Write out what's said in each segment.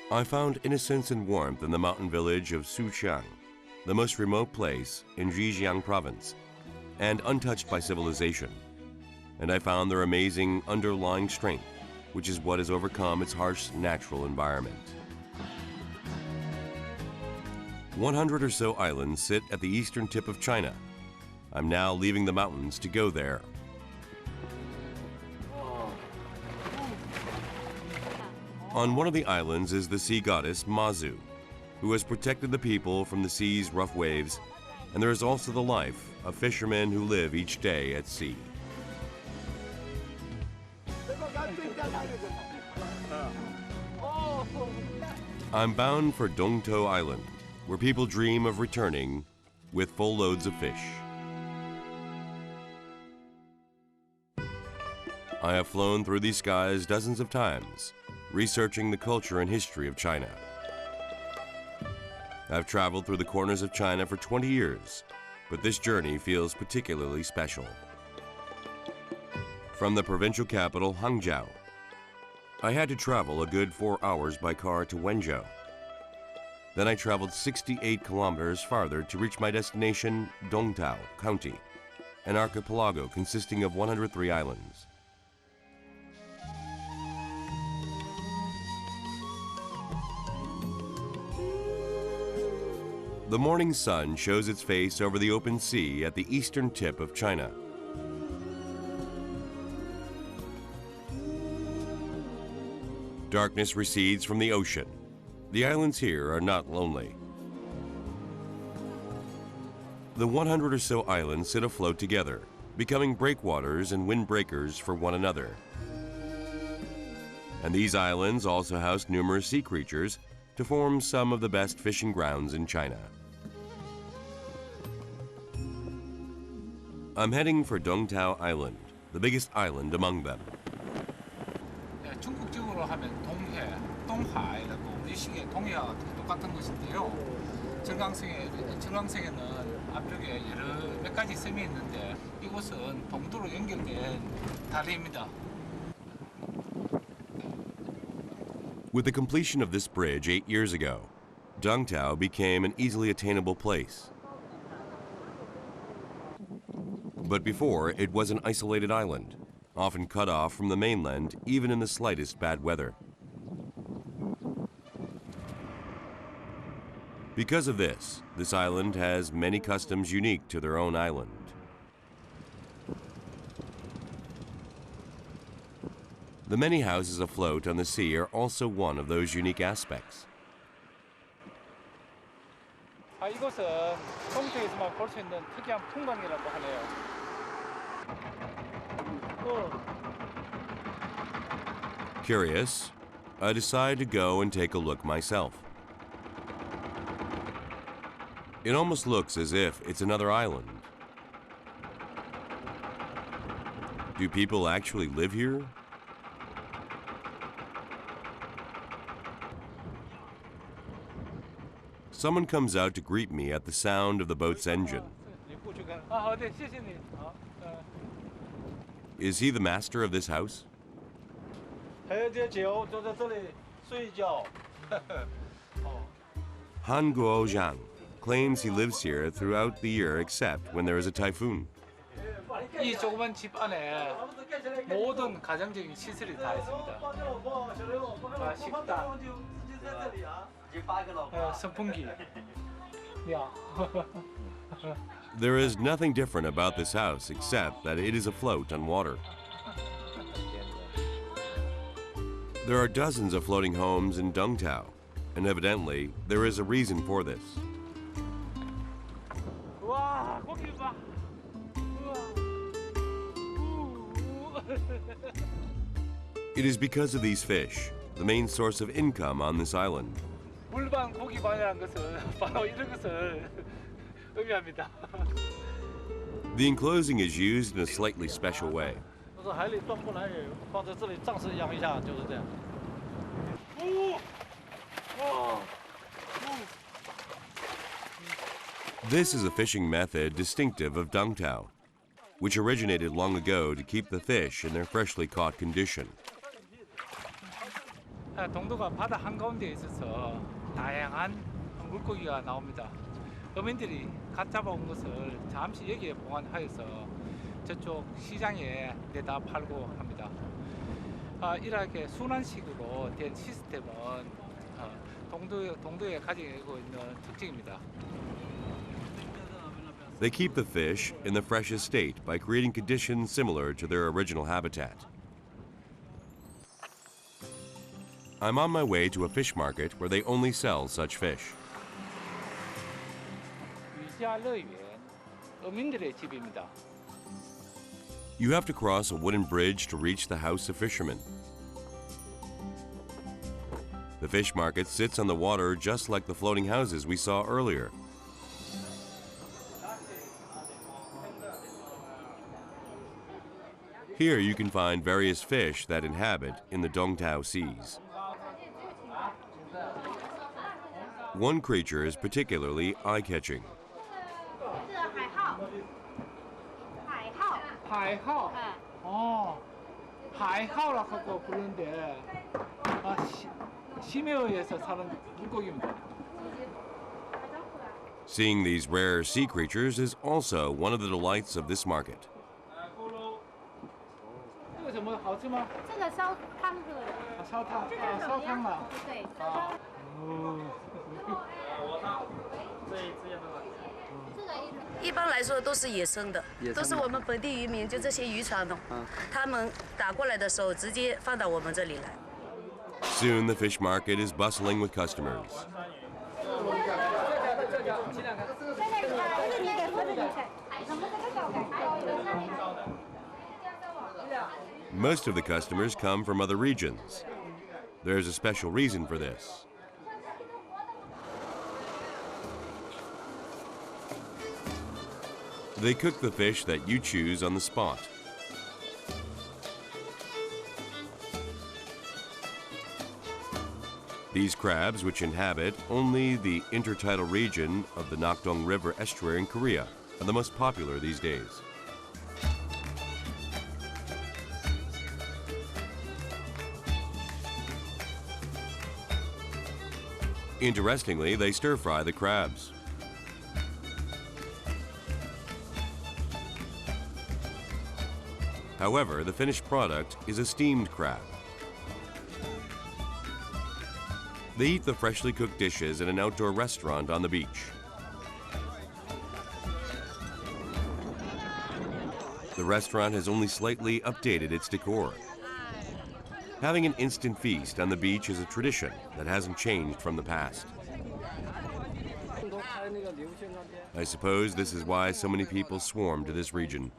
I found innocence and warmth in the mountain village of Zhejiang, the most remote place in Zhejiang province, and untouched by civilization. And I found their amazing underlying strength, which is what has overcome its harsh natural environment. 100 or so islands sit at the eastern tip of China. I'm now leaving the mountains to go there. On one of the islands is the sea goddess Mazu, who has protected the people from the sea's rough waves, and there is also the life of fishermen who live each day at sea. I'm bound for Tao Island, where people dream of returning with full loads of fish. I have flown through these skies dozens of times, researching the culture and history of China. I've traveled through the corners of China for 20 years, but this journey feels particularly special. From the provincial capital, Hangzhou, I had to travel a good 4 hours by car to Wenzhou. Then I traveled 68 kilometers farther to reach my destination, Tao County, an archipelago consisting of 103 islands. The morning sun shows its face over the open sea at the eastern tip of China. Darkness recedes from the ocean. The islands here are not lonely. The 100 or so islands sit afloat together, becoming breakwaters and windbreakers for one another. And these islands also house numerous sea creatures to form some of the best fishing grounds in China. I'm heading for Tao Island, the biggest island among them. 중국적으로 하면 동해, 동하이라고 우리 식의 동해와 똑같은 것인데요. 절강성에는 앞쪽에 몇 가지 섬이 있는데 이곳은 동도로 연결된 다리입니다. With the completion of this bridge 8 years ago, Tao became an easily attainable place. But before, it was an isolated island, often cut off from the mainland even in the slightest bad weather. Because of this island has many customs unique to their own island. The many houses afloat on the sea are also one of those unique aspects. 이곳은 동태에서만 볼 수 있는 특이한 풍광이라고 하네요. Curious, I decide to go and take a look myself. It almost looks as if it's another island. Do people actually live here? Someone comes out to greet me at the sound of the boat's engine. Is he the master of this house? Han Guozhang claims he lives here throughout the year except when there is a typhoon. 이 조그만 집 안에 모든 가정적인 시설이 다 있습니다. 식당, 선풍기. There is nothing different about this house except that it is afloat on water. There are dozens of floating homes in Tao, and evidently there is a reason for this. It is because of these fish, the main source of income on this island. 물반 고기 반이라는 것은 바로 이런 것을 의미합니다. The enclosing is used in a slightly special way. This is a fishing method distinctive of Tao, which originated long ago to keep the fish in their freshly caught condition. 동도가 바다 한가운데에 있어서 다양한 물고기가 나옵니다. 어민들이 갓 잡아온 것을 잠시 여기에 보관하여서 저쪽 시장에 내다 팔고 합니다. 이렇게 순환식으로 된 시스템은 동도에 가지고 있는 특징입니다. They keep the fish in the freshest state by creating conditions similar to their original habitat. I'm on my way to a fish market where they only sell such fish. 어민들의 집입니다. You have to cross a wooden bridge to reach the house of fishermen. The fish market sits on the water just like the floating houses we saw earlier. Here you can find various fish that inhabit in the Dongtao seas. One creature is particularly eye-catching. 海号. 하이하우라고 부르는데 심해어에서 사는 물고기입니다. Seeing these rare sea creatures is also one of the delights of this market. 这个什么好吃吗？这个烧汤的。烧汤，烧汤啊。对。一般来说都是野生的，都是我们本地渔民，就这些渔船哦，他们打过来的时候直接放到我们这里来。Soon the fish market is bustling with customers. Most of the customers come from other regions. There's a special reason for this. They cook the fish that you choose on the spot. These crabs, which inhabit only the intertidal region of the Nakdong River estuary in Korea, are the most popular these days. Interestingly, they stir-fry the crabs. However, the finished product is a steamed crab. They eat the freshly cooked dishes in an outdoor restaurant on the beach. The restaurant has only slightly updated its decor. Having an instant feast on the beach is a tradition that hasn't changed from the past. I suppose this is why so many people swarm to this region.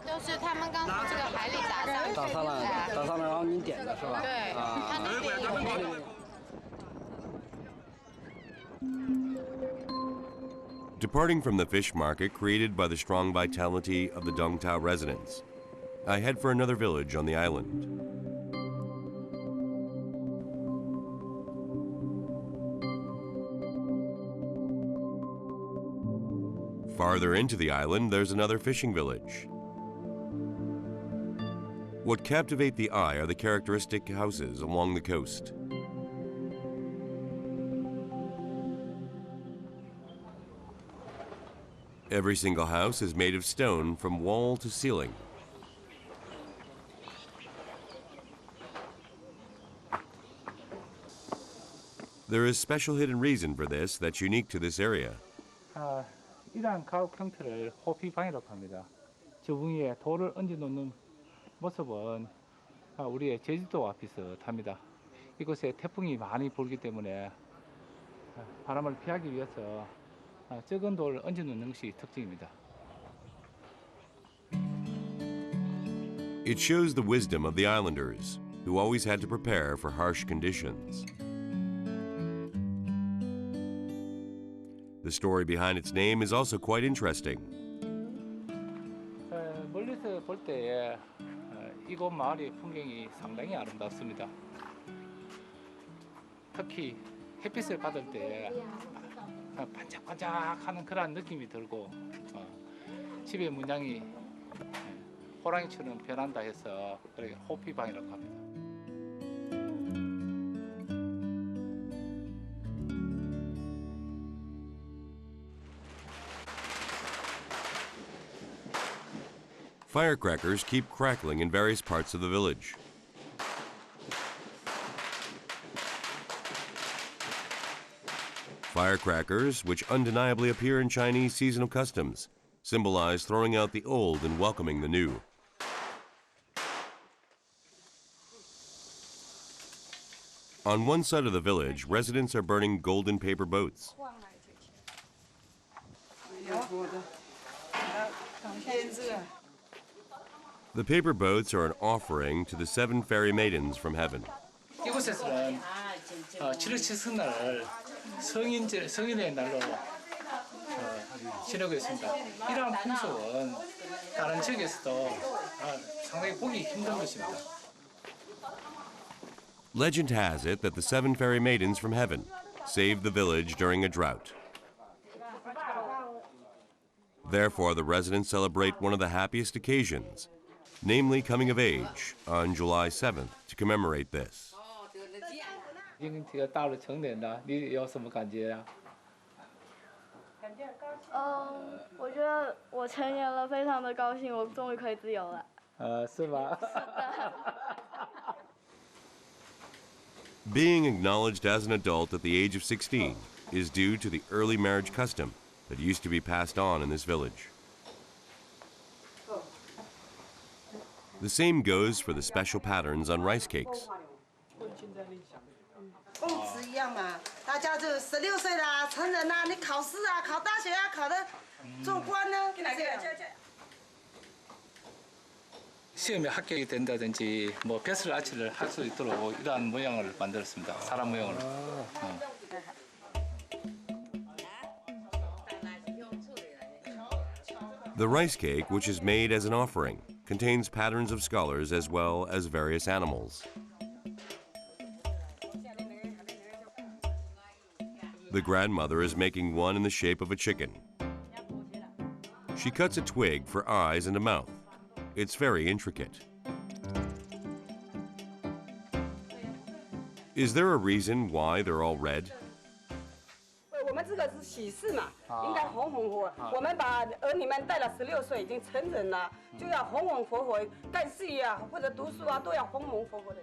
都是他们刚从这个海里打上去的。打上了，然后你点的是吧？对，他那边有。 Departing from the fish market created by the strong vitality of the Dongtao residents, I head for another village on the island. Farther into the island, there's another fishing village. What captivate the eye are the characteristic houses along the coast. Every single house is made of stone from wall to ceiling. There is special hidden reason for this that's unique to this area. 이러한 가옥 형태를 호피방이라고 합니다. 지붕 위에 돌을 얹어 놓는 모습은 우리의 제주도와 비슷합니다. 이곳에 태풍이 많이 불기 때문에 바람을 피하기 위해서 적은 돌을 얹어 놓는 것이 특징입니다. It shows the wisdom of the islanders, who always had to prepare for harsh conditions. The story behind its name is also quite interesting. 멀리서 볼 때 이곳 마을의 풍경이 상당히 아름답습니다. 특히 햇빛을 받을 때 반짝반짝하는 그런 느낌이 들고 집의 문양이 호랑이처럼 변한다 해서 그렇게 호피방이라고 합니다. Firecrackers keep crackling in various parts of the village. Firecrackers, which undeniably appear in Chinese seasonal customs, symbolize throwing out the old and welcoming the new. On one side of the village, residents are burning golden paper boats. The paper boats are an offering to the 7 fairy maidens from heaven. 이곳에서는 7월 7승날을 성인의 날로 지내고 있습니다. 이러한 풍속은 다른 지역에서도 상당히 보기 힘든 것입니다. Legend has it that the 7 fairy maidens from heaven saved the village during a drought. Therefore, the residents celebrate one of the happiest occasions, namely coming of age, on July 7th to commemorate this. 这个到了成年了，你有什么感觉呀？我觉得我成年了，非常的高兴，我终于可以自由了。是吗？ Being acknowledged as an adult at the age of 16 is due to the early marriage custom that used to be passed on in this village. The same goes for the special patterns on rice cakes. 公职一样嘛，大家就16岁啦，成人啦，你考试啊，考大学啊，考的做官呢，这样。 시험에 합격이 된다든지 뭐 벼슬 아치를 할 수 있도록 이러한 모양을 만들었습니다. 사람 모양으로. The rice cake, which is made as an offering, contains patterns of scholars as well as various animals. The grandmother is making one in the shape of a chicken. She cuts a twig for eyes and a mouth. It's very intricate. Is there a reason why they're all red? 我们这个是喜事嘛，应该红红火火。我们把儿女们带了16岁，已经成人了，就要红红火火，干事业啊或者读书啊都要红红火火的。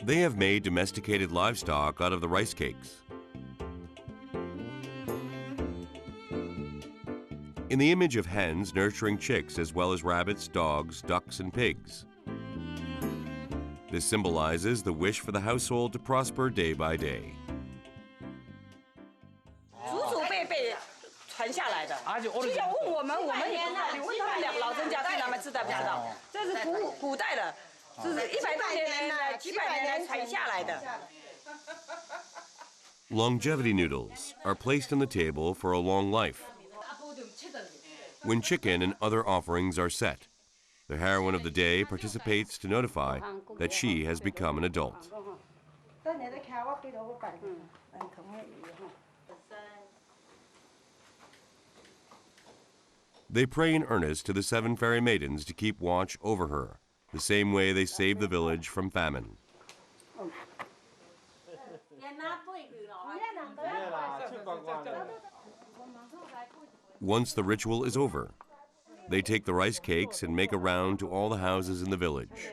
They have made domesticated livestock out of the rice cakes. In the image of hens nurturing chicks as well as rabbits, dogs, ducks, and pigs. This symbolizes the wish for the household to prosper day by day. 祖祖辈辈传下来的。아주 就 오래전. 要问我们，我们也不知道，你问他们老人家，对他们知道不知道？这是古代的，这是100多年来、几百年来传下来的。 Longevity noodles are placed on the table for a long life. When chicken and other offerings are set, the heroine of the day participates to notify that she has become an adult. They pray in earnest to the 7 fairy maidens to keep watch over her, the same way they saved the village from famine. Once the ritual is over, they take the rice cakes and make a round to all the houses in the village.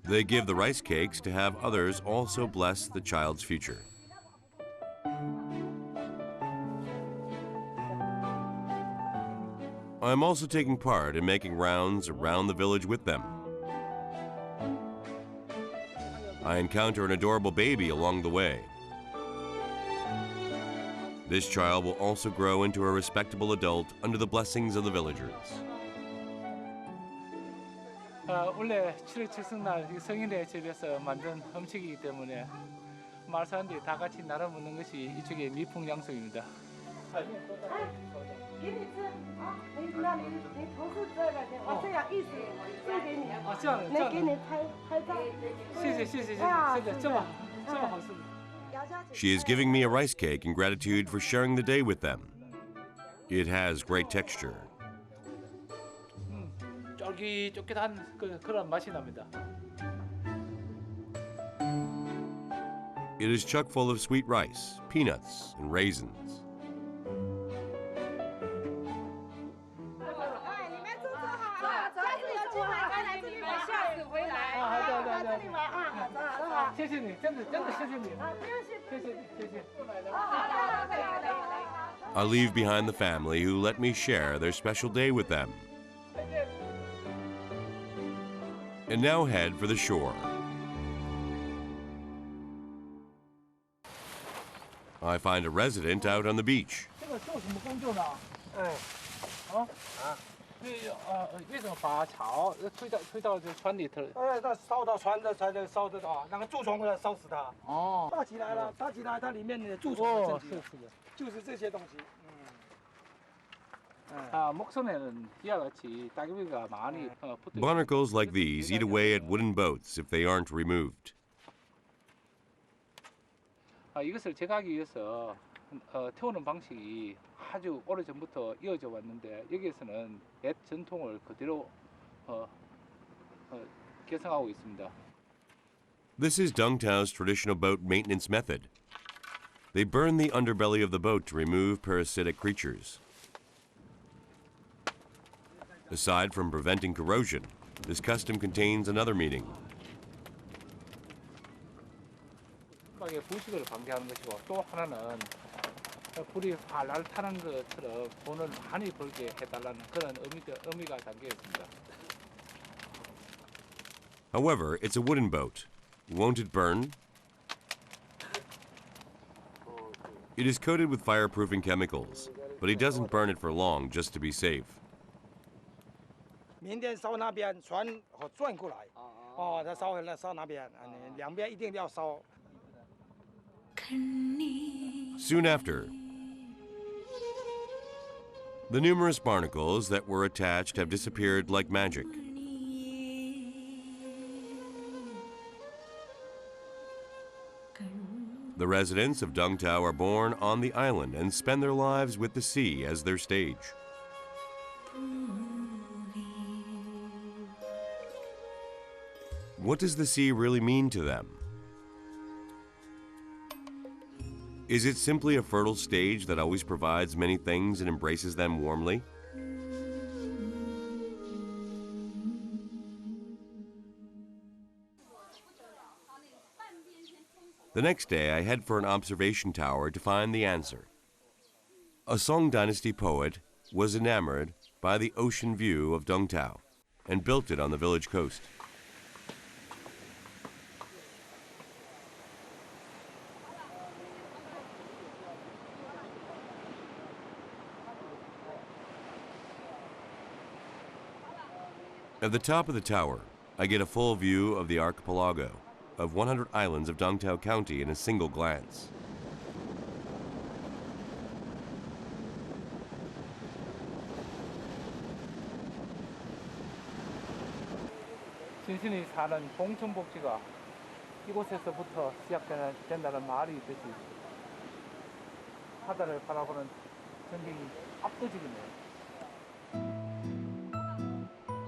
They give the rice cakes to have others also bless the child's future. I am also taking part in making rounds around the village with them. I encounter an adorable baby along the way. This child will also grow into a respectable adult under the blessings of the villagers. 원래 7월 7승날 성인의 집에서 만든 음식이기 때문에 마을 사람들이 다 같이 나눠 먹는 것이 이쪽의 미풍양속입니다. 给你吃啊，你同事这个的，我这样意思，送给你。这样能给你拍照。谢谢，这么好事。 She is giving me a rice cake in gratitude for sharing the day with them. It has great texture. 쫄깃쫄깃한 그런 맛이 납니다. It is chock full of sweet rice, peanuts, and raisins. I leave behind the family who let me share their special day with them. And now head for the shore. I find a resident out on the beach. 为什么把草推到这船里头？那烧到船的才能烧得到，那个蛀虫会来烧死它。哦，大起来了，大起来，它里面的蛀虫的症结，是的，就是这些东西。목선에는 이와 같이 따개비가 많이 붙어. Barnacles like these eat away at wooden boats if they aren't removed. 이것을 제거하기 위해서 태우는 방식이 아주 오래전부터 이어져 왔는데 여기에서는 옛 전통을 그대로 계승하고 있습니다. This is Dongtao's traditional boat maintenance method. They burn the underbelly of the boat to remove parasitic creatures. Aside from preventing corrosion, this custom contains another meaning. 부식을 방지하는 것이고 또 하나는 불이 활활 타는 것처럼 돈을 많이 벌게 해달라는 그런 의미가 담겨 있습니다. However, it's a wooden boat. Won't it burn? It is coated with fireproofing chemicals, but he doesn't burn it for long just to be safe. 明天烧那边，船转过来，它烧回来烧那边，两边一定要烧。 Soon after, the numerous barnacles that were attached have disappeared like magic. The residents of Dongtao are born on the island and spend their lives with the sea as their stage. What does the sea really mean to them? Is it simply a fertile stage that always provides many things and embraces them warmly? The next day, I head for an observation tower to find the answer. A Song Dynasty poet was enamored by the ocean view of Dongtao and built it on the village coast. At the top of the tower, I get a full view of the archipelago of 100 islands of Tao County in a single glance. 신신이 사는 공천복지가 이곳에서부터 시작된다는 말이 있듯이 바다를 바라보는 전경이 압도적이네요.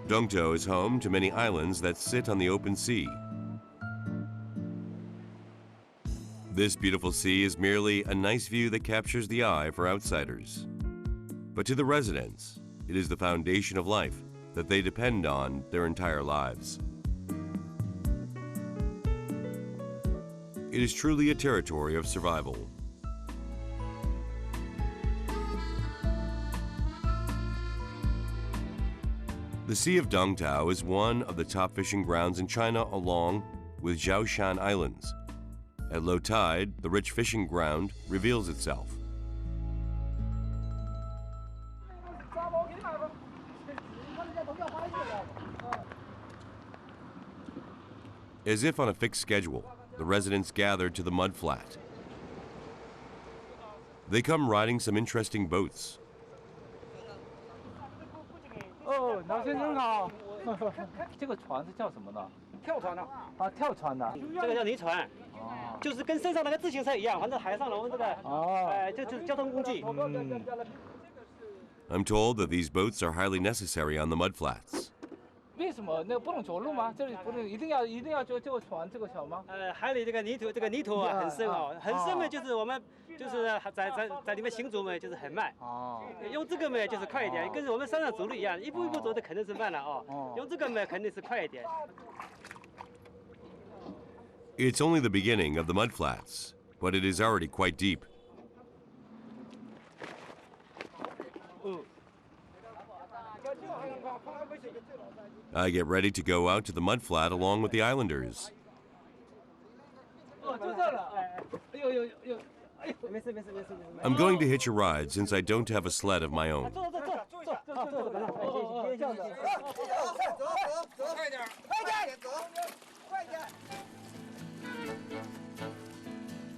Dongtao is home to many islands that sit on the open sea. This beautiful sea is merely a nice view that captures the eye for outsiders. But to the residents, it is the foundation of life that they depend on their entire lives. It is truly a territory of survival. The Sea of Dongtao is one of the top fishing grounds in China along with Zhejiang Islands. At low tide, the rich fishing ground reveals itself. As if on a fixed schedule, the residents gather to the mud flat. They come riding some interesting boats. 老先生好，这个船是叫什么呢？跳船啊！跳船的。这个叫泥船，就是跟山上那个自行车一样，反正海上的我们这个，就是交通工具。I'm told that these boats are highly necessary on the mudflats. 为什么？那不能着陆吗？这里不能一定要这个船这个桥吗？海里这个泥土啊很深哦，很深嘛，就是我们就是在里面行走嘛，就是很慢。哦。用这个嘛就是快一点，跟我们山上走路一样，一步一步走的肯定是慢了哦。用这个嘛肯定是快一点。It's only the beginning of the mudflats, but it is already quite deep. I get ready to go out to the mudflat along with the islanders. I'm going to hitch a ride since I don't have a sled of my own.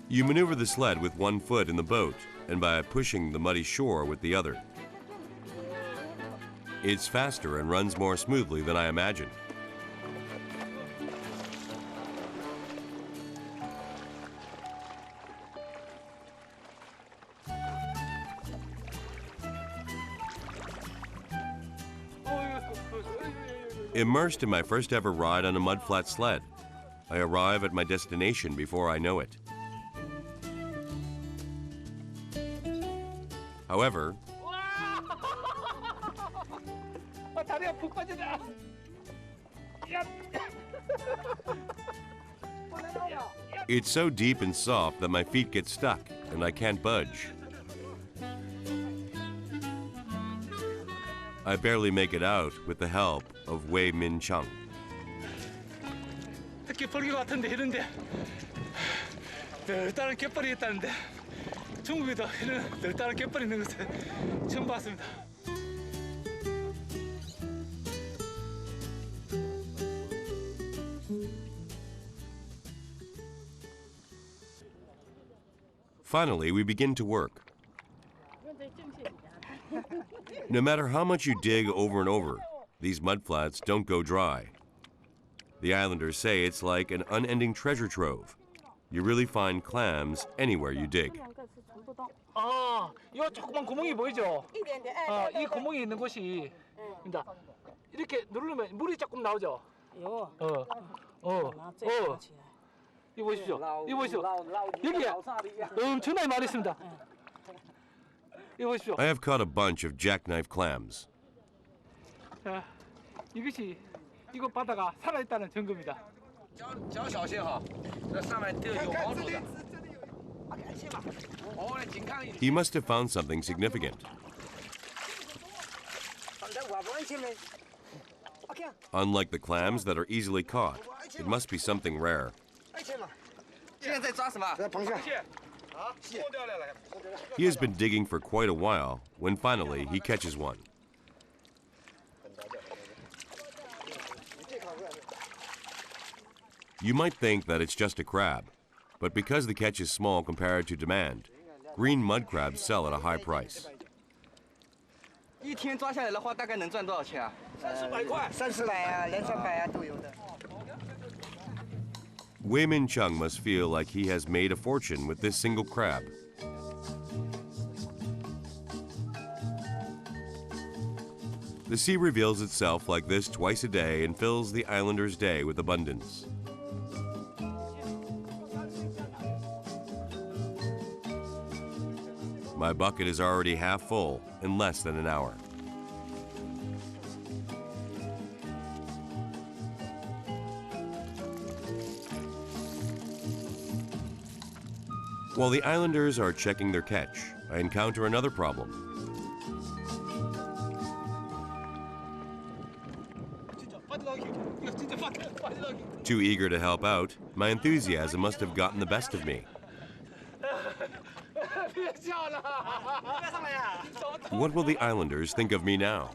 You maneuver the sled with one foot in the boat and by pushing the muddy shore with the other. It's faster and runs more smoothly than I imagined. Immersed in my first ever ride on a mudflat sled, I arrive at my destination before I know it. However, it's so deep and soft that my feet get stuck and I can't budge. I barely make it out with the help of Wei Min Chung. 갯벌이 같은데 이런데 널따른 갯벌이 있다는데 중국에도 이런 널따른 갯벌이 있는 것을 처음 봤습니다. Finally, we begin to work. No matter how much you dig over and over, these mudflats don't go dry. The islanders say it's like an unending treasure trove. You really find clams anywhere you dig. 아, 이 조그만 구멍이 보이죠? 이 구멍이 있는 곳이입니다. 이렇게 누르면 물이 조금 나오죠? 이거 보십시오. 이거 보십시오. 여기에 엄청나게 많이 있습니다. 이거 보십시오. I have caught a bunch of jackknife clams. 자, 이것이 이곳 바다가 살아있다는 증거입니다. He must have found something significant. Unlike the clams that are easily caught, it must be something rare. He has been digging for quite a while when finally he catches one. You might think that it's just a crab, but because the catch is small compared to demand, green mud crabs sell at a high price. Wei Min Chung must feel like he has made a fortune with this single crab. The sea reveals itself like this twice a day and fills the islanders' day with abundance. My bucket is already half full in less than an hour. While the islanders are checking their catch, I encounter another problem. Too eager to help out, my enthusiasm must have gotten the best of me. What will the islanders think of me now?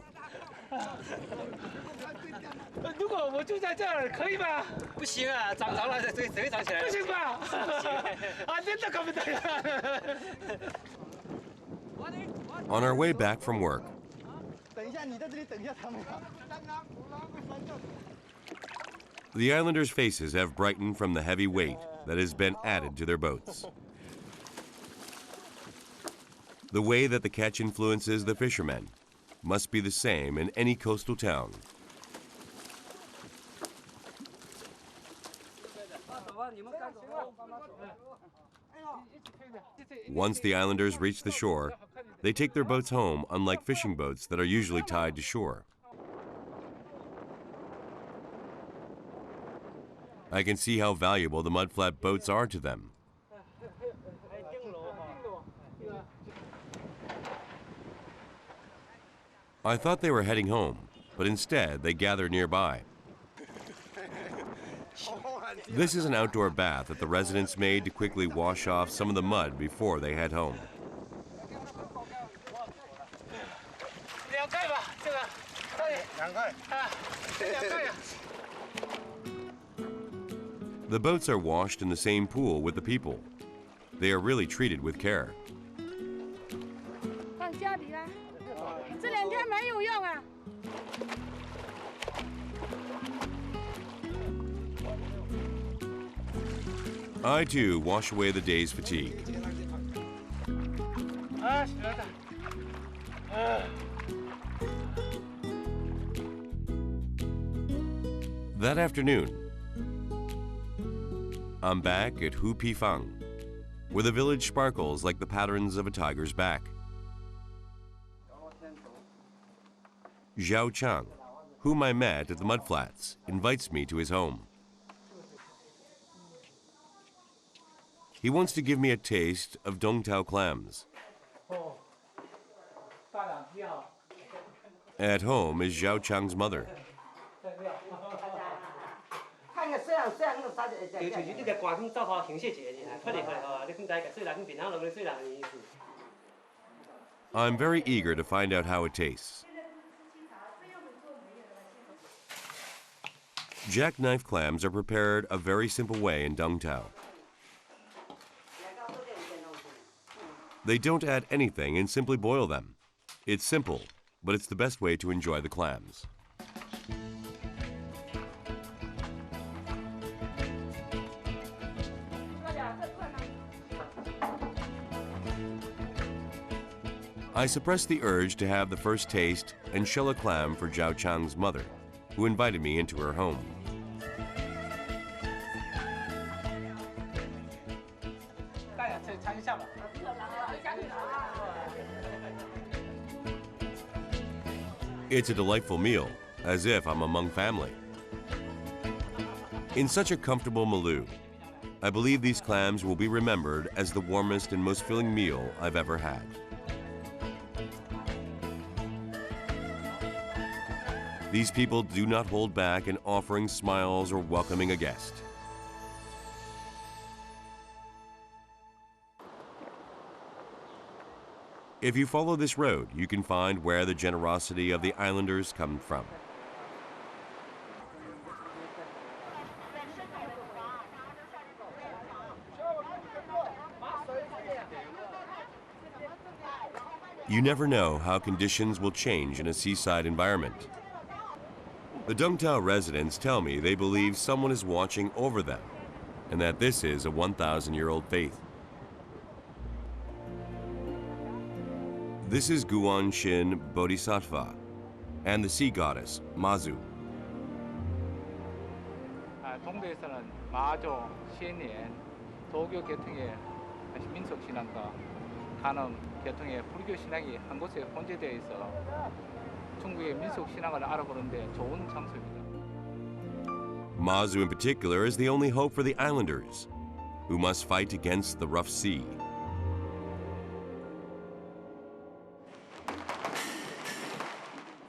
On our way back from work, the islanders' faces have brightened from the heavy weight that has been added to their boats. The way that the catch influences the fishermen must be the same in any coastal town. Once the islanders reach the shore, they take their boats home, unlike fishing boats that are usually tied to shore. I can see how valuable the mudflat boats are to them. I thought they were heading home, but instead they gather nearby. This is an outdoor bath that the residents made to quickly wash off some of the mud before they head home. The boats are washed in the same pool with the people. They are really treated with care. I too wash away the day's fatigue. That afternoon, I'm back at Hu Pi Fang, where the village sparkles like the patterns of a tiger's back. Zhao Chang, whom I met at the mudflats, invites me to his home. He wants to give me a taste of Dongtao clams. At home is Zhao Chang's mother. I'm very eager to find out how it tastes. Jackknife clams are prepared a very simple way in Dongtao. They don't add anything and simply boil them. It's simple, but it's the best way to enjoy the clams. I suppressed the urge to have the first taste and shell a clam for Zhao Chang's mother, who invited me into her home. It's a delightful meal, as if I'm among family. In such a comfortable milieu, I believe these clams will be remembered as the warmest and most filling meal I've ever had. These people do not hold back in offering smiles or welcoming a guest. If you follow this road, you can find where the generosity of the islanders comes from. You never know how conditions will change in a seaside environment. The Dongtao residents tell me they believe someone is watching over them and that this is a 1,000-year-old faith. This is Guan Shin Bodhisattva and the sea goddess, Mazu. 동대에서는 마조, 신년, 도교 계통의 민속 신앙과 간음 계통의 불교 신앙이 한 곳에 혼재되어 있어 중국의 민속 신앙을 알아보는데 좋은 장소입니다. Mazu in particular is the only hope for the islanders, who must fight against the rough sea.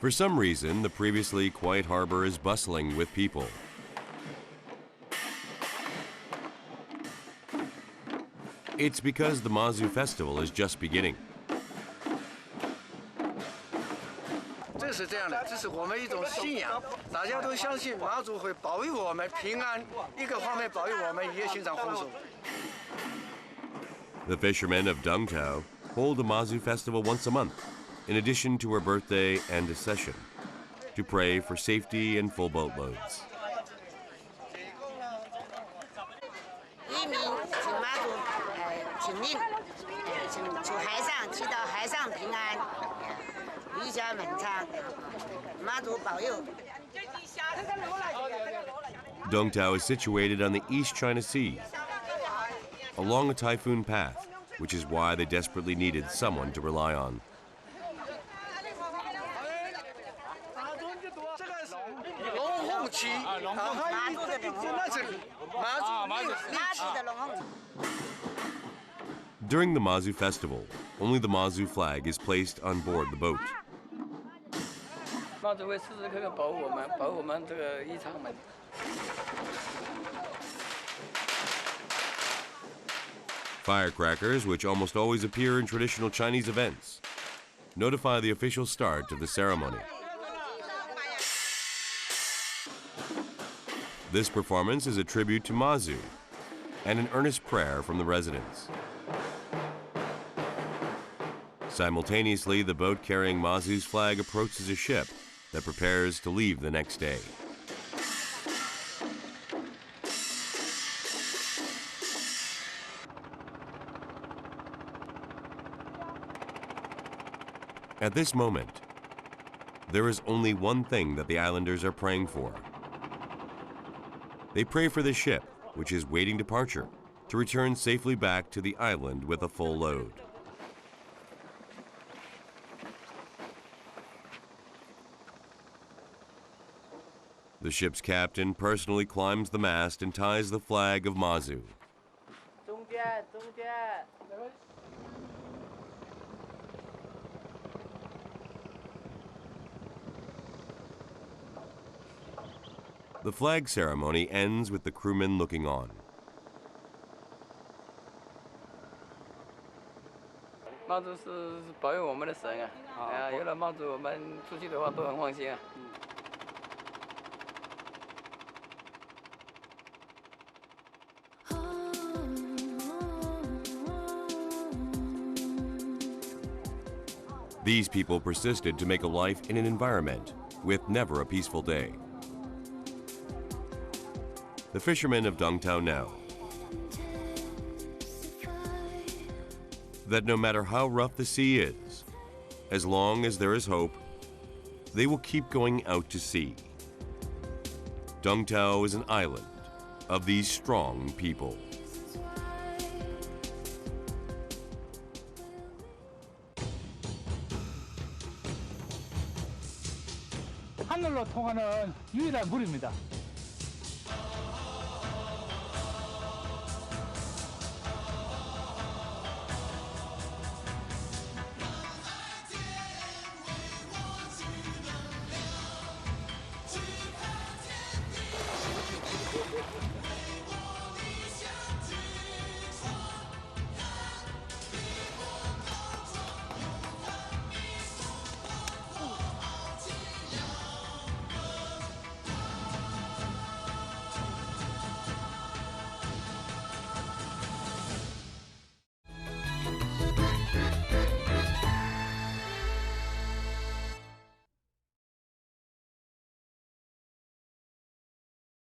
For some reason, the previously quiet harbor is bustling with people. It's because the Mazu festival is just beginning. 这是这样的，这是我们一种信仰，大家都相信妈祖会保佑我们平安，一个方面保佑我们也欣赏丰收。 The fishermen of Dongtao hold the Mazu festival once a month, in addition to her birthday and a session, to pray for safety and full boatloads. 渔民请妈祖请命，请出海上，祈祷海上平安，渔家满仓，妈祖保佑。Dongtao is situated on the East China Sea, along a typhoon path, which is why they desperately needed someone to rely on. During the Mazu festival, only the Mazu flag is placed on board the boat. Firecrackers, which almost always appear in traditional Chinese events, notify the official start of the ceremony. This performance is a tribute to Mazu and an earnest prayer from the residents. Simultaneously, the boat carrying Mazu's flag approaches a ship that prepares to leave the next day. At this moment, there is only one thing that the islanders are praying for. They pray for the ship, which is waiting departure, to return safely back to the island with a full load. The ship's captain personally climbs the mast and ties the flag of Mazu. The flag ceremony ends with the crewmen looking on. 妈祖是保佑我们的神啊！有了妈祖，我们出去的话都很放心啊。These people persisted to make a life in an environment with never a peaceful day. The fishermen of Dongtao know that no matter how rough the sea is, as long as there is hope, they will keep going out to sea. Dongtao is an island of these strong people. 하늘로 통하는 유일한 물입니다.